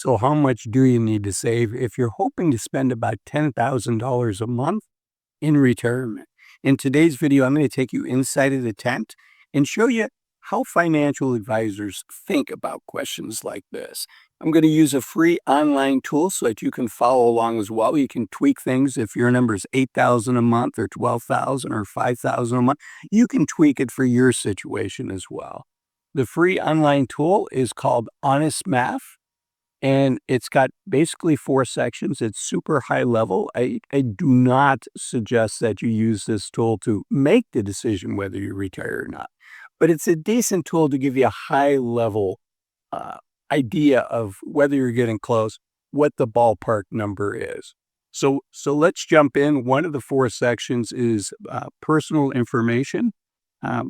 So how much do you need to save if you're hoping to spend about $10,000 a month in retirement? In today's video, I'm going to take you inside of the tent and show you how financial advisors think about questions like this. I'm going to use a free online tool so that you can follow along as well. You can tweak things. If your number is 8,000 a month or 12,000 or 5,000 a month, you can tweak it for your situation as well. The free online tool is called Honest Math, and it's got basically 4 sections. It's super high level. I do not suggest that you use this tool to make the decision whether you retire or not, but it's a decent tool to give you a high level uh, idea of whether you're getting close, what the ballpark number is. So let's jump in. One of the 4 sections is personal information,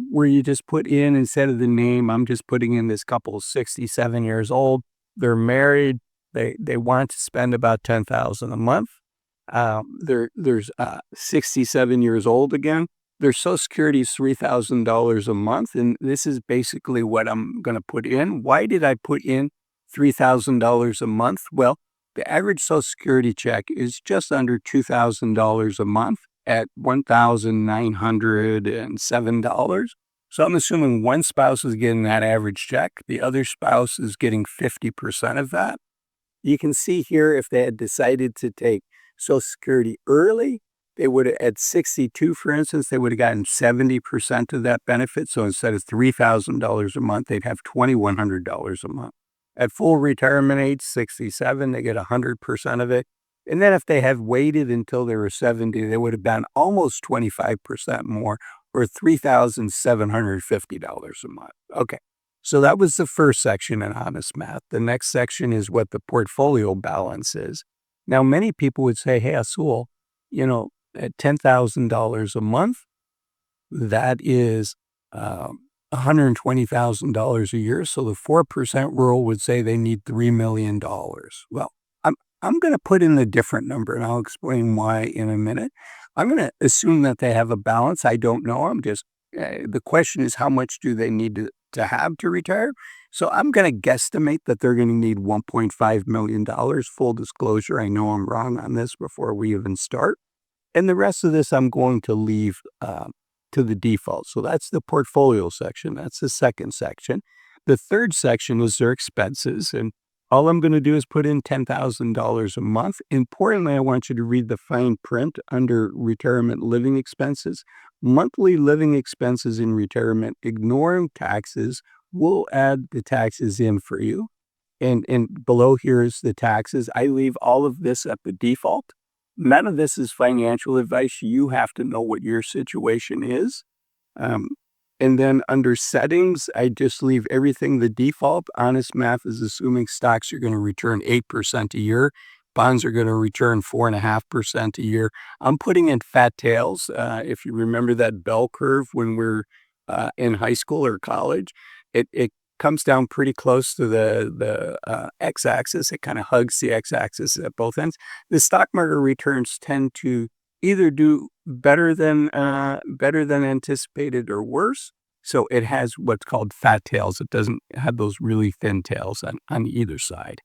where you just put in, instead of the name, I'm just putting in this couple 67 years old. They're married. They want to spend about $10,000 a month. There's 67 years old again. Their Social Security is $3,000 a month, and this is basically what I'm going to put in. Why did I put in $3,000 a month? Well, the average Social Security check is just under $2,000 a month at $1,907. So I'm assuming one spouse is getting that average check. The other spouse is getting 50% of that. You can see here, if they had decided to take Social Security early, they would have, at 62, for instance, they would have gotten 70% of that benefit. So instead of $3,000 a month, they'd have $2,100 a month. At full retirement age, 67, they get 100% of it. And then if they had waited until they were 70, they would have gotten almost 25% more, or $3,750 a month. Okay, so that was the first section in Honest Math. The next section is what the portfolio balance is. Now, many people would say, hey, Azul, at $10,000 a month, that is $120,000 a year. So the 4% rule would say they need $3 million. Well, I'm going to put in a different number, and I'll explain why in a minute. I'm going to assume that they have a balance. I don't know. The question is, how much do they need to have to retire? So I'm going to guesstimate that they're going to need $1.5 million. Full disclosure, I know I'm wrong on this before we even start. And the rest of this I'm going to leave to the default. So that's the portfolio section. That's the second section. The third section is their expenses. And all I'm going to do is put in $10,000 a month. Importantly, I want you to read the fine print under retirement living expenses. Monthly living expenses in retirement, ignoring taxes, we'll add the taxes in for you. And below here is the taxes. I leave all of this at the default. None of this is financial advice. You have to know what your situation is. And then under settings, I just leave everything the default. Honest Math is assuming stocks are going to return 8% a year. Bonds are going to return 4.5% a year. I'm putting in fat tails. If you remember that bell curve when we're in high school or college, it comes down pretty close to the x-axis. It kind of hugs the x-axis at both ends. The stock market returns tend to either do better than anticipated or worse. So it has what's called fat tails. It doesn't have those really thin tails on either side.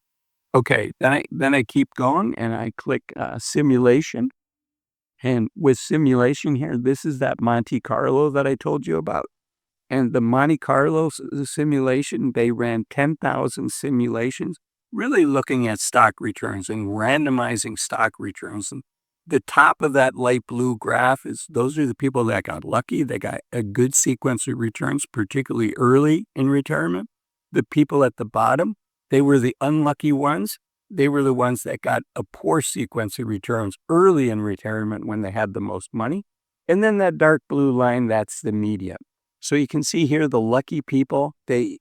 Okay, then I keep going and I click simulation. And with simulation here, this is that Monte Carlo that I told you about. And the Monte Carlo simulation, they ran 10,000 simulations, really looking at stock returns and randomizing stock returns. And the top of that light blue graph those are the people that got lucky. They got a good sequence of returns, particularly early in retirement. The people at the bottom, they were the unlucky ones. They were the ones that got a poor sequence of returns early in retirement when they had the most money. And then that dark blue line, that's the median. So you can see here the lucky people, they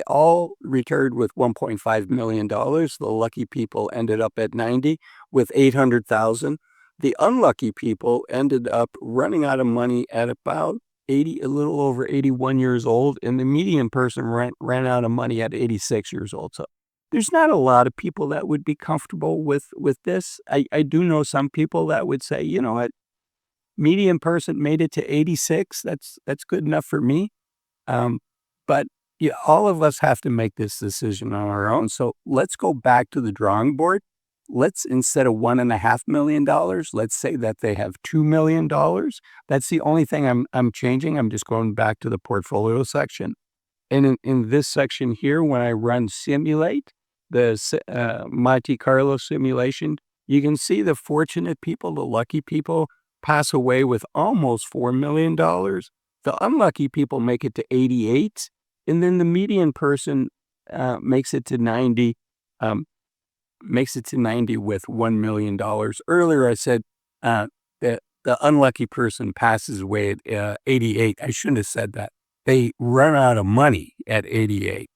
all returned with $1.5 million. The lucky people ended up at 90 with 800,000. The unlucky people ended up running out of money at about 80, a little over 81 years old, and the median person ran out of money at 86 years old. So there's not a lot of people that would be comfortable with this. I do know some people that would say, a median person made it to 86. That's good enough for me. But Yeah, all of us have to make this decision on our own. So let's go back to the drawing board. Let's, instead of $1.5 million, let's say that they have $2 million. That's the only thing I'm changing. I'm just going back to the portfolio section. And in this section here, when I run simulate, Monte Carlo simulation, you can see the fortunate people, the lucky people, pass away with almost $4 million. The unlucky people make it to 88, and then the median person makes it to 90. Makes it to 90 with $1 million. Earlier, I said that the unlucky person passes away at 88. I shouldn't have said that. They run out of money at 88.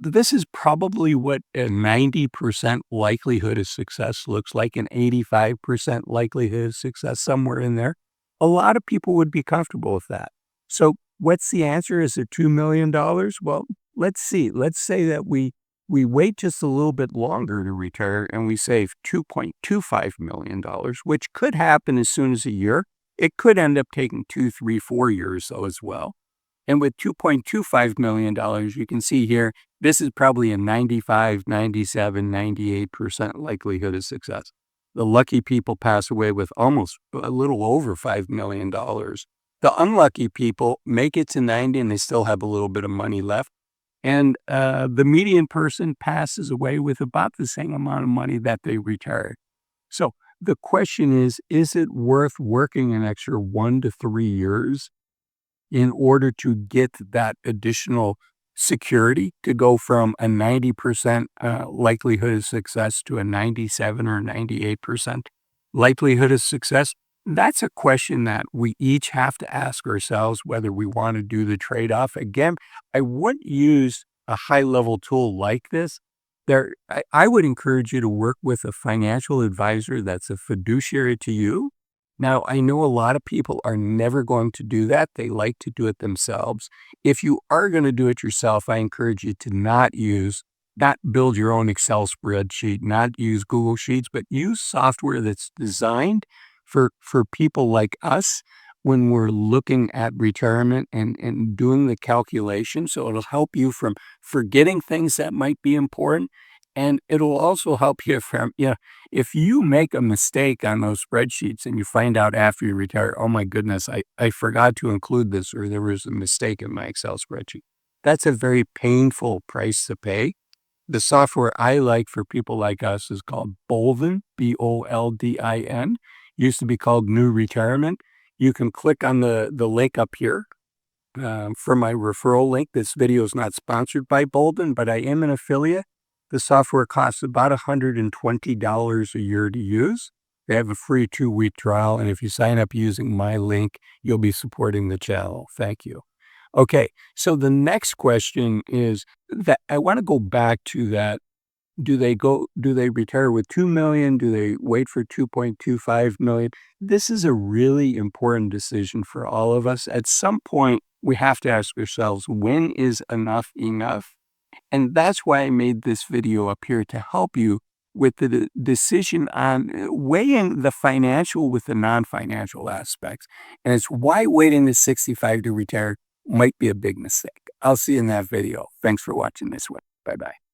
This is probably what a 90% likelihood of success looks like, an 85% likelihood of success, somewhere in there. A lot of people would be comfortable with that. So what's the answer? Is it $2 million? Well, let's see. Let's say that we wait just a little bit longer to retire and we save $2.25 million, which could happen as soon as a year. It could end up taking 2, 3, 4 years though as well. And with $2.25 million, you can see here, this is probably a 95, 97, 98% likelihood of success. The lucky people pass away with almost a little over $5 million. The unlucky people make it to 90 and they still have a little bit of money left. And the median person passes away with about the same amount of money that they retired. So the question is it worth working an extra 1 to 3 years in order to get that additional security to go from a 90% likelihood of success to a 97 or 98% likelihood of success? That's a question that we each have to ask ourselves, whether we want to do the trade-off. Again, I wouldn't use a high-level tool like this. I would encourage you to work with a financial advisor that's a fiduciary to you. Now, I know a lot of people are never going to do that. They like to do it themselves. If you are going to do it yourself, I encourage you to not build your own Excel spreadsheet, not use Google Sheets, but use software that's designed for people like us when we're looking at retirement and doing the calculation. So it'll help you from forgetting things that might be important. And it'll also help you from, if you make a mistake on those spreadsheets and you find out after you retire, oh my goodness, I forgot to include this, or there was a mistake in my Excel spreadsheet. That's a very painful price to pay. The software I like for people like us is called Boldin, Boldin. Used to be called New Retirement. You can click on the link up here for my referral link. This video is not sponsored by Boldin, but I am an affiliate. The software costs about $120 a year to use. They have a free 2-week trial, and if you sign up using my link, you'll be supporting the channel. Thank you. Okay, so the next question is that I want to go back to that. Do they retire with 2 million? Do they wait for 2.25 million? This is a really important decision for all of us. At some point, we have to ask ourselves, when is enough enough? And that's why I made this video up here, to help you with the decision on weighing the financial with the non-financial aspects. And it's why waiting to 65 to retire might be a big mistake. I'll see you in that video. Thanks for watching this one. Bye-bye.